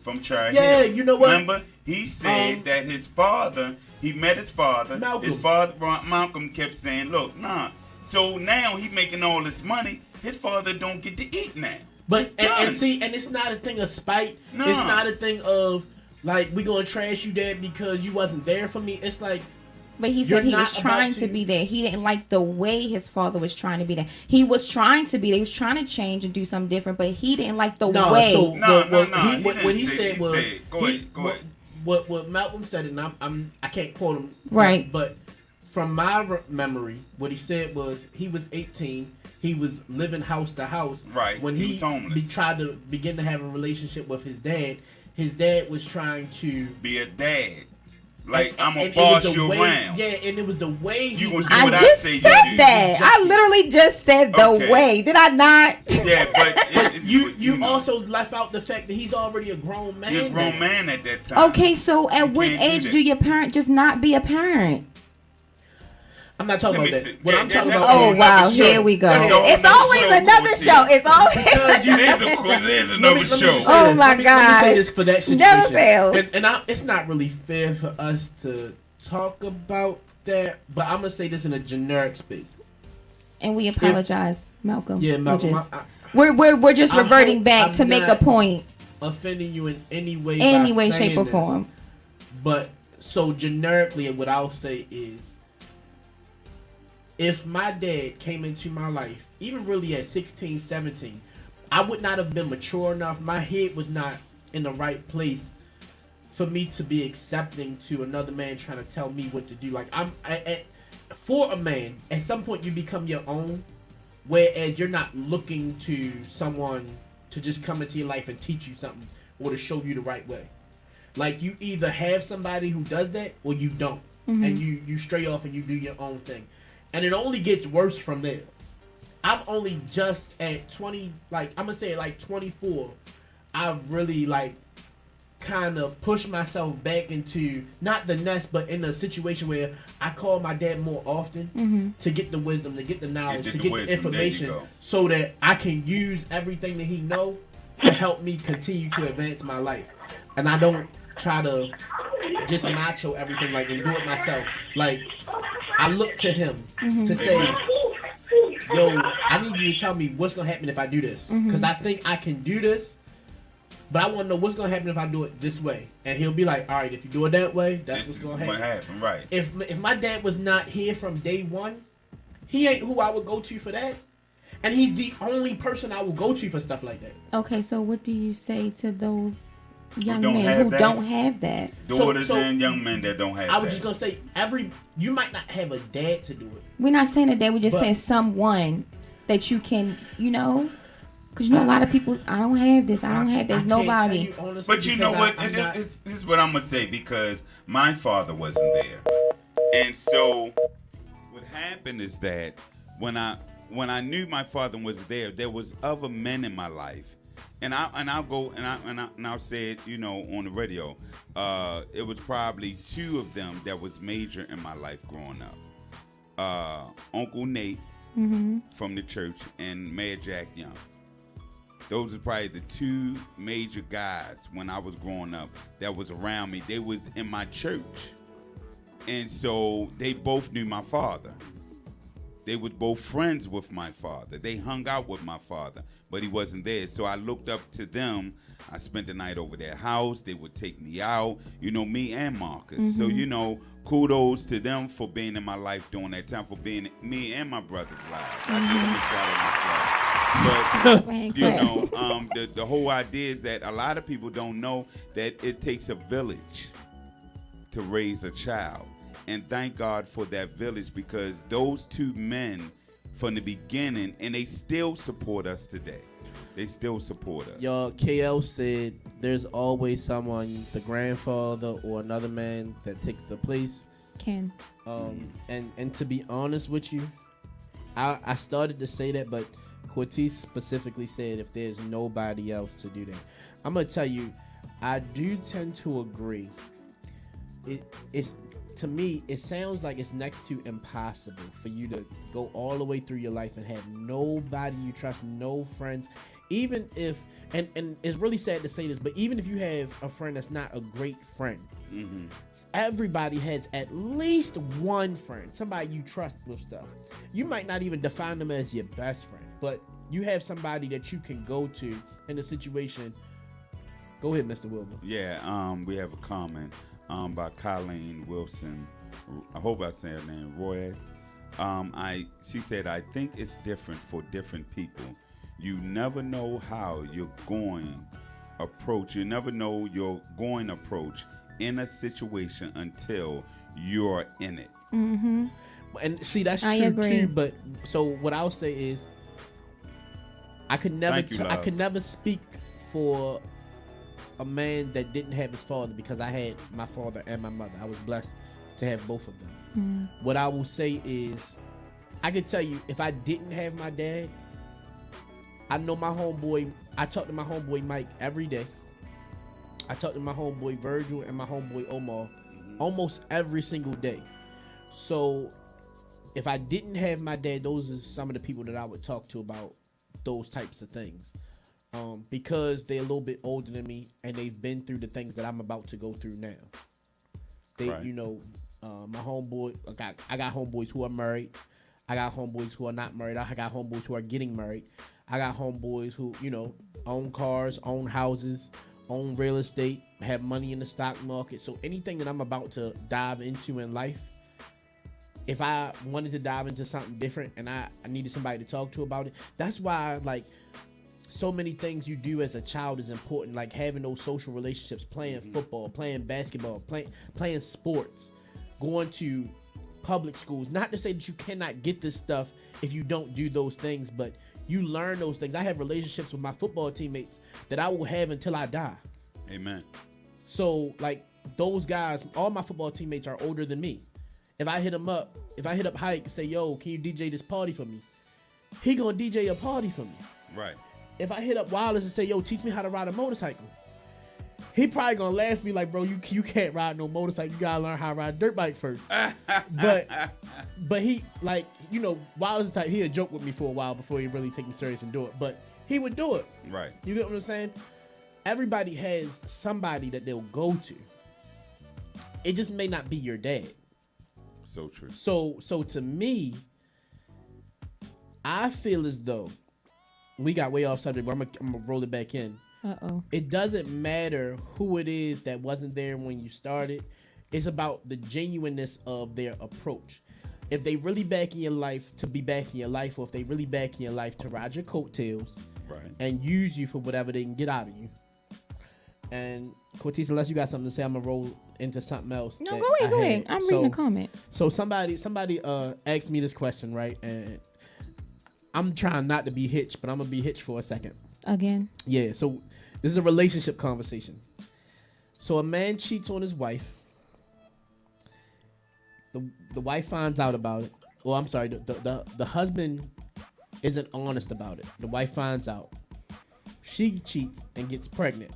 from Char Yeah, Hill. you know what? Remember, he said that his father, he met his father. Malcolm. His father, Malcolm, kept saying, "Look, nah." So now he making all this money. His father don't get to eat now. But It's and done. see, and it's not a thing of spite. No. It's not a thing of like we gonna trash you, dad, because you wasn't there for me. It's like But he You're said he not was trying about to to- be there. He didn't like the way his father was trying to be there. He was trying to be there. He was trying to change and do something different, but he didn't like the no. way. So No, what, no, what no, he, he what, didn't what he say- said he was said- go ahead, go ahead. What Malcolm said, and I can't quote him Right. But from my memory, what he said was he was 18. He was living house to house. Right, When he he, was homeless. tried to begin to have a relationship with his dad was trying to. Be a dad. Like, I'm and gonna it was boss the you way, around. Yeah, and it was the way he You was. gonna do I what I just say you said do. that. I literally just said the Okay. way. Did I not? Yeah, but But you know, also left out the fact that he's already a grown man. you're a grown now. man at that time. Okay, so at what can't do age that. do your parent just not be a parent? I'm not talking Let about me that. see. What Yeah, I'm yeah, talking that's about. a whole Oh wow, nother show. here we go. That's a whole It's nother always show, another Cortez. show. It's always There's another Let me show. just say Oh this. my Let me say gosh. this for that situation. Never fails. And it's not really fair for us to talk about that, but I'm gonna say this in a generic space. and we apologize, Malcolm. Yeah, Malcolm, We're just I reverting hope back I'm to make a not point, offending you in any way, any by way, saying shape, or this, form. But so generically, what I'll say is, if my dad came into my life, even really at 16, 17, I would not have been mature enough. My head was not in the right place for me to be accepting to another man trying to tell me what to do. Like for a man, at some point you become your own, whereas you're not looking to someone to just come into your life and teach you something or to show you the right way. Like, you either have somebody who does that or you don't. And you stray off and you do your own thing. And it only gets worse from there. I'm only just at 20, like, I'm going to say like 24, I've really, like, kind of pushed myself back into, not the nest, but in a situation where I call my dad more often to get the wisdom, to get the knowledge, to get the information, so that I can use everything that he knows to help me continue to advance my life. And I don't try to just macho everything, like, and do it myself. Like, I look to him to say, yo, I need you to tell me what's going to happen if I do this. Because I think I can do this, but I want to know what's going to happen if I do it this way. And he'll be like, all right, if you do it that way, that's what's going to happen. Right. If my dad was not here from day one, he ain't who I would go to for that. And he's the only person I will go to for stuff like that. Okay, so what do you say to those young men who don't have that? Daughters and young men that don't have that. I was just going to say, you might not have a dad to do it. We're not saying a dad, we're just saying someone that you can, because a lot of people, I don't have this, there's nobody. But you know what, this is what I'm going to say, because my father wasn't there. And so what happened is that when I knew my father was there was other men in my life. And I'll say it, on the radio. It was probably two of them that was major in my life growing up. Uncle Nate from the church and Mayor Jack Young. Those are probably the two major guys when I was growing up that was around me. They was in my church. And so they both knew my father. They were both friends with my father. They hung out with my father, but he wasn't there. So I looked up to them. I spent the night over their house. They would take me out, me and Marcus. So, kudos to them for being in my life during that time, for being me and my brother's lives. I give them a shout out myself. But, the whole idea is that a lot of people don't know that it takes a village to raise a child. And thank God for that village, because those two men from the beginning, and they still support us today. They still support us. Y'all, KL said there's always someone, the grandfather or another man, that takes the place. Ken. And to be honest with you, I started to say that, but Cortez specifically said if there's nobody else to do that. I'm going to tell you, I do tend to agree. It's to me, it sounds like it's next to impossible for you to go all the way through your life and have nobody you trust, no friends. Even if, and it's really sad to say this, but even if you have a friend that's not a great friend, everybody has at least one friend, somebody you trust with stuff. You might not even define them as your best friend, but you have somebody that you can go to in a situation. Go ahead, Mr. Wilbur. Yeah, we have a comment by Colleen Wilson. I hope I say her name, Roy. She said, I think it's different for different people. You never know how you're going approach. You never know your going approach in a situation until you're in it. And see, that's true too. But so what I'll say is, I could never speak for a man that didn't have his father, because I had my father and my mother. I was blessed to have both of them. What I will say is, I can tell you, if I didn't have my dad, I know my homeboy, I talk to my homeboy Mike every day. I talk to my homeboy Virgil and my homeboy Omar almost every single day. So if I didn't have my dad, those are some of the people that I would talk to about those types of things. Because they're a little bit older than me and they've been through the things that I'm about to go through now. They, right. My homeboy, I got homeboys who are married. I got homeboys who are not married. I got homeboys who are getting married. I got homeboys who, own cars, own houses, own real estate, have money in the stock market. So anything that I'm about to dive into in life, if I wanted to dive into something different and I needed somebody to talk to about it, that's why, so many things you do as a child is important, like having those social relationships, playing football, playing basketball, playing sports, going to public schools. Not to say that you cannot get this stuff if you don't do those things, but you learn those things. I have relationships with my football teammates that I will have until I die. Amen. So, like, those guys, all my football teammates are older than me. If I hit up Hike and say, yo, can you DJ this party for me? He gonna DJ a party for me. Right. If I hit up Wallace and say, yo, teach me how to ride a motorcycle, he probably gonna laugh at me like, bro, you can't ride no motorcycle. You gotta learn how to ride a dirt bike first. but he, like, you know, Wallace is type, he'll joke with me for a while before he really take me serious and do it. But he would do it. Right. You get what I'm saying? Everybody has somebody that they'll go to. It just may not be your dad. So true. So to me, I feel as though we got way off subject, but I'm gonna roll it back in. Uh-oh. It doesn't matter who it is that wasn't there when you started. It's about the genuineness of their approach. If they really back in your life to be back in your life, or if they really back in your life to ride your coattails, right, and use you for whatever they can get out of you. And Cortez, unless you got something to say, I'm gonna roll into something else. No, go ahead. I'm reading the comment. So somebody asked me this question, right? And I'm trying not to be hitched, but I'm gonna be hitched for a second. Again? Yeah, so this is a relationship conversation. So a man cheats on his wife. The wife finds out about it. Well, I'm sorry, the husband isn't honest about it. The wife finds out. She cheats and gets pregnant.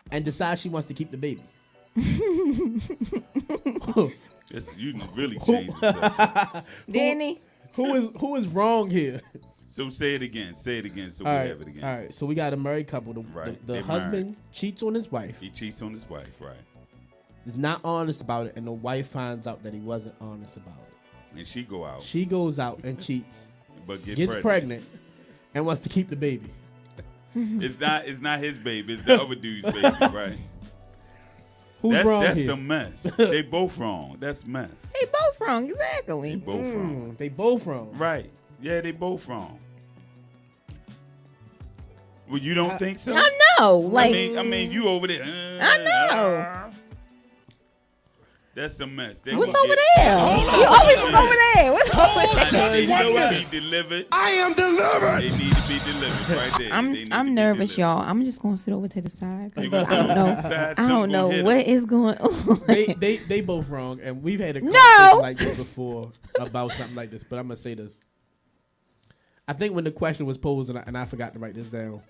And decides she wants to keep the baby. You really changed the subject. Didn't he? Who is wrong here? So say it again. Say it again so we All right, have it again. All right. So we got a married couple. The husband cheats on his wife. He cheats on his wife, right. Is not honest about it, and the wife finds out that he wasn't honest about it. And she go out. She goes out and cheats. But gets pregnant and wants to keep the baby. It's not his baby. It's the other dude's baby, right? Who's wrong That's here? a mess. They both wrong. That's mess. They both wrong, exactly. They both wrong. They both wrong. Right. Yeah, they both wrong. Well, you don't think so? I know. Like, I mean, you over there. I know. That's a mess. What's over there? You always was over there. What's over there? They need to be delivered. I am delivered. They need to be delivered right there. I'm nervous, y'all. I'm just gonna sit over to the side. You gonna sit over to the side? I don't know what is going on. They both wrong, and we've had a conversation like this before about something like this. But I'm gonna say this. I think when the question was posed, and I forgot to write this down,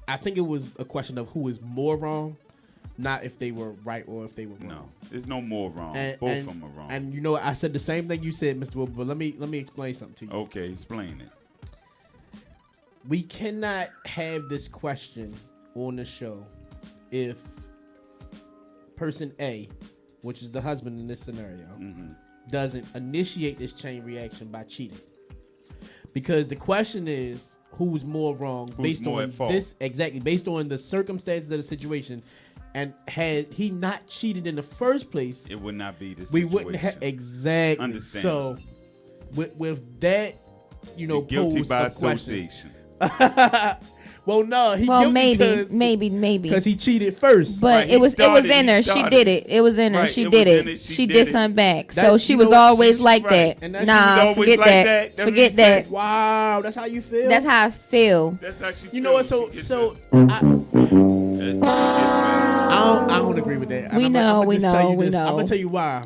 I think it was a question of who is more wrong, not if they were right or if they were wrong. No, there's no more wrong. Both of them are wrong. And you know, I said the same thing you said, Mr. Wilbur, but let me explain something to you. Okay, explain it. We cannot have this question on the show if person A, which is the husband in this scenario, doesn't initiate this chain reaction by cheating. Because the question is, who's more wrong based on this? Exactly, based on the circumstances of the situation. And had he not cheated in the first place, it would not be this. We wouldn't have exactly. Understand. So, with that, you know, guilty by association. Well, no, maybe because he cheated first. But right, it was in her. She did it. It was in her. Right, she did it. She did something back. So she was always like that. Nah, forget that. Forget that. Wow, that's how you feel. That's how I feel. That's how she feels. You know what? So I don't agree with that. We know. I'm gonna tell you why.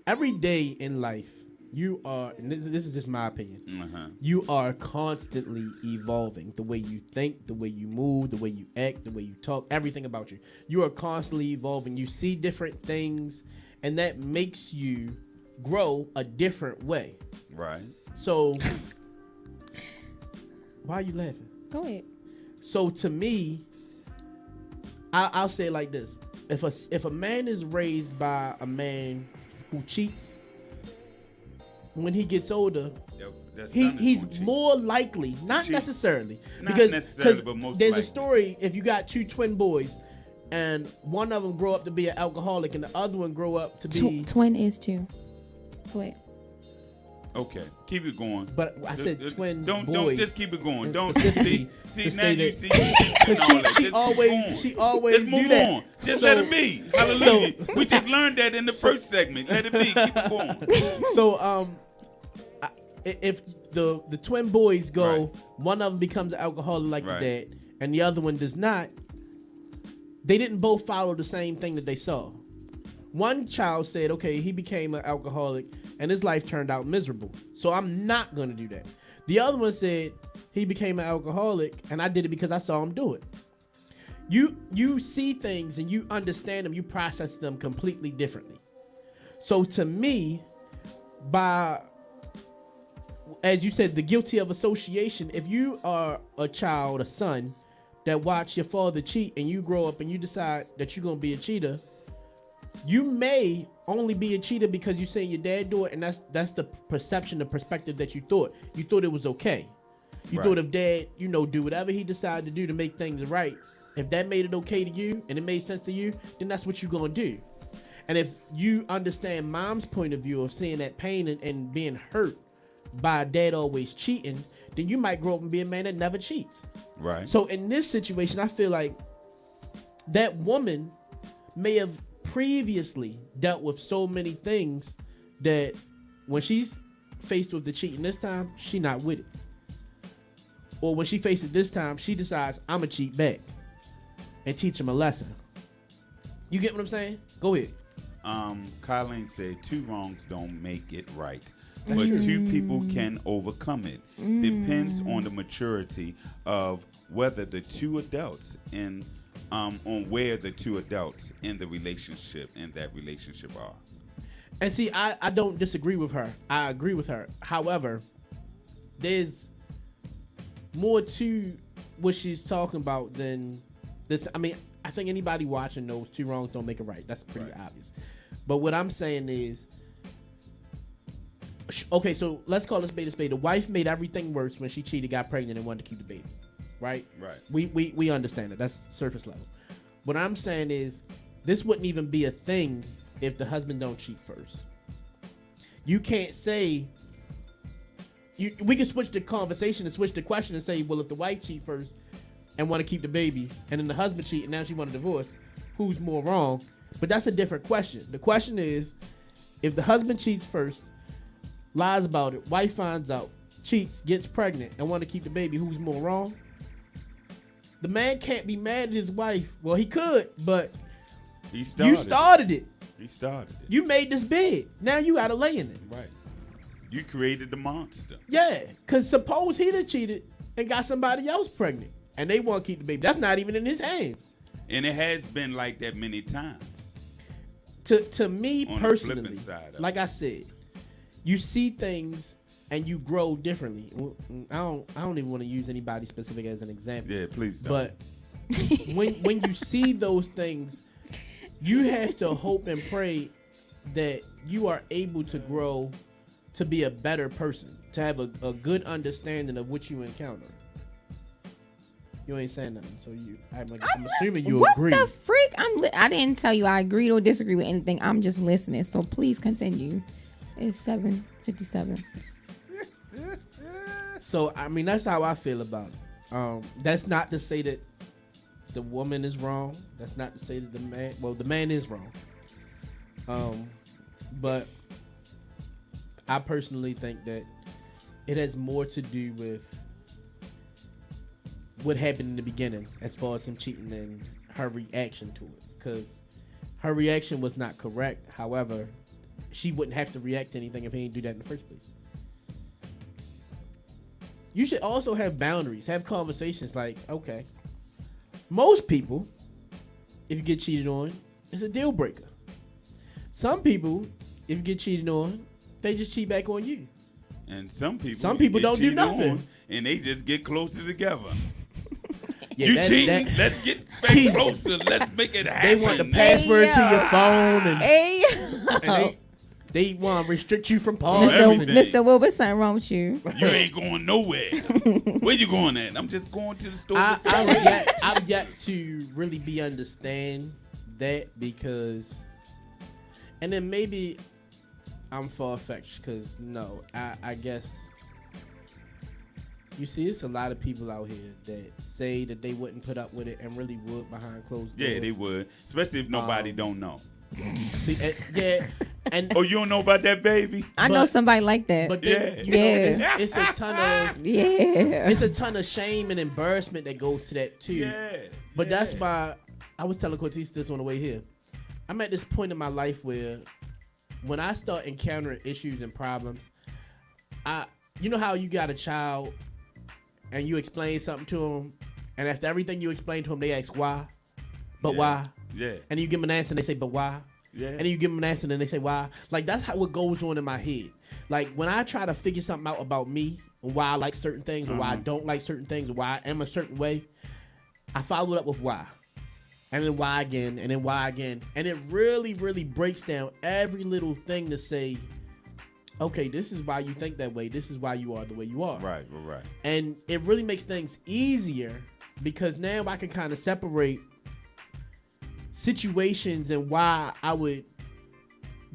Every day in life, you are, and this is just my opinion, you are constantly evolving. The way you think, the way you move, the way you act, the way you talk, everything about you. You are constantly evolving. You see different things, and that makes you grow a different way. Right. So, why are you laughing? Go ahead. So to me, I'll say it like this: if a man is raised by a man who cheats, when he gets older, he's more likely, not necessarily, because but most there's likely. A story. If you got two twin boys, and one of them grow up to be an alcoholic, and the other one grow up to be twin is two. Wait. Okay, keep it going. But I said twin boys. Don't just keep it going. Don't see now you see. She always do that. On. Just let it be. Hallelujah. We just learned that in the first segment. Let it be. Keep it going. So if the twin boys go, right. one of them becomes an alcoholic like right. the dad, and the other one does not. They didn't both follow the same thing that they saw. One child said, okay, he became an alcoholic and his life turned out miserable, so I'm not going to do that. The other one said he became an alcoholic and I did it because I saw him do it. You see things and you understand them, you process them completely differently. So to me, by, as you said, the guilty of association, if you are a child, a son, that watch your father cheat and you grow up and you decide that you're going to be a cheater, you may only be a cheater because you seen your dad do it, and that's the perception, the perspective that you thought. You thought it was okay. You thought if dad, do whatever he decided to do to make things right, if that made it okay to you and it made sense to you, then that's what you're going to do. And if you understand mom's point of view of seeing that pain and being hurt by dad always cheating, then you might grow up and be a man that never cheats. Right. So in this situation, I feel like that woman may have previously dealt with so many things that when she's faced with the cheating this time, she not with it. Or when she faces it this time, she decides, I'm going to cheat back and teach him a lesson. You get what I'm saying? Go ahead. Colleen said 2 wrongs don't make it right. But 2 people can overcome it. Depends on the maturity of whether the 2 adults on where the 2 adults in the relationship are. And see, I don't disagree with her. I agree with her. However, there's more to what she's talking about than this. I mean, I think anybody watching knows 2 wrongs don't make it right. That's pretty obvious. But what I'm saying is, okay, so let's call a spade a spade. The wife made everything worse when she cheated, got pregnant, and wanted to keep the baby. Right? We understand it. That's surface level. What I'm saying is, this wouldn't even be a thing if the husband don't cheat first. You can't say, we can switch the conversation and switch the question and say, well, if the wife cheat first and want to keep the baby, and then the husband cheat and now she want a divorce, who's more wrong? But that's a different question. The question is, if the husband cheats first, lies about it, wife finds out, cheats, gets pregnant, and want to keep the baby, who's more wrong? The man can't be mad at his wife. Well, he could, but you started it. He started it. You made this bed. Now you got to lay in it. Right. You created the monster. Yeah, because suppose he done cheated and got somebody else pregnant, and they want to keep the baby. That's not even in his hands. And it has been like that many times. To me personally, like I said, you see things and you grow differently. I don't even want to use anybody specific as an example. Yeah, please don't. But when you see those things, you have to hope and pray that you are able to grow to be a better person, to have a good understanding of what you encounter. You ain't saying nothing, so I'm assuming you agree. What the freak? I didn't tell you I agreed or disagree with anything. I'm just listening, so please continue. It's 7:57. So, I mean, that's how I feel about it. That's not to say that the woman is wrong. That's not to say that the man is wrong. But I personally think that it has more to do with what happened in the beginning as far as him cheating and her reaction to it. Because her reaction was not correct. However, she wouldn't have to react to anything if he didn't do that in the first place. You should also have boundaries, have conversations like, okay, most people, if you get cheated on, it's a deal breaker. Some people, if you get cheated on, they just cheat back on you. And some people don't do nothing. And they just get closer together. Yeah, you cheating? Let's get back closer. Let's make it happen. They want the password to your phone, and they want to restrict you from calling. Mr. Wilbur, something wrong with you. You ain't going nowhere. Where you going at? I'm just going to the store. I've yet to really understand that, because, and then maybe I'm far-fetched because, no, I guess, you see, it's a lot of people out here that say that they wouldn't put up with it and really would behind closed doors. Yeah, they would, especially if nobody don't know. Yeah. And oh, you don't know about that, baby? I know somebody like that. But then, it's a ton of it's a ton of shame and embarrassment that goes to that too. Yeah. But that's why I was telling Cortez this on the way here. I'm at this point in my life where when I start encountering issues and problems, you know how you got a child and you explain something to them, and after everything you explain to them, they ask why, but why? Yeah. And you give them an answer and they say, but why? Yeah. And then you give them an answer and they say, why? Like, that's how it goes on in my head. Like, when I try to figure something out about me and why I like certain things or why I don't like certain things or why I am a certain way, I follow it up with why. And then why again, and then why again. And it really, really breaks down every little thing to say, okay, this is why you think that way. This is why you are the way you are. Right. And it really makes things easier because now I can kind of separate situations and why I would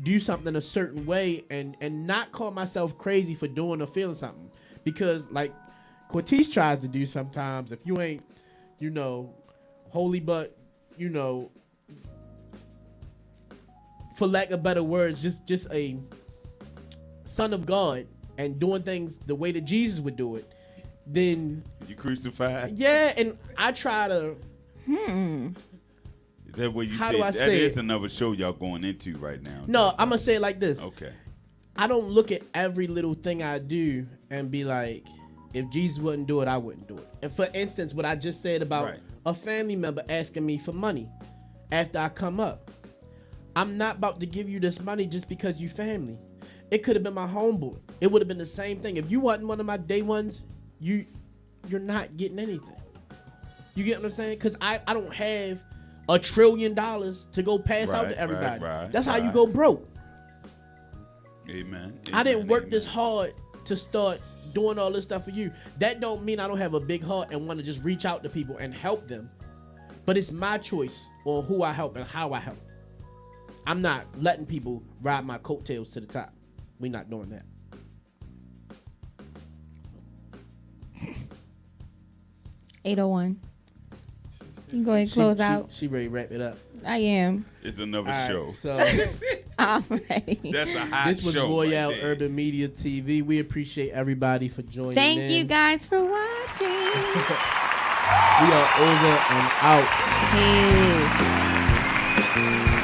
do something a certain way and not call myself crazy for doing or feeling something. Because like Cortez tries to do sometimes, if you ain't, holy but, for lack of better words, just a son of God and doing things the way that Jesus would do it, then you crucified. Yeah, and I try to. That way you How say do I that say is it? another show y'all going into right now. No, I'm gonna say it like this. Okay. I don't look at every little thing I do and be like, if Jesus wouldn't do it, I wouldn't do it. And for instance, what I just said about a family member asking me for money after I come up, I'm not about to give you this money just because you family. It could have been my homeboy. It would have been the same thing. If you wasn't one of my day ones, you're not getting anything. You get what I'm saying? Because I don't have $1 trillion to go pass out to everybody. That's how you go broke. Amen. I didn't work this hard to start doing all this stuff for you. That don't mean I don't have a big heart and want to just reach out to people and help them. But it's my choice on who I help and how I help. I'm not letting people ride my coattails to the top. We're not doing that. $801. You can go ahead and close out. She ready to wrap it up. I am. It's another show. So all right. That's a hot show. This was Royale Urban Media TV. We appreciate everybody for joining in. Thank you guys for watching. We are over and out. Peace.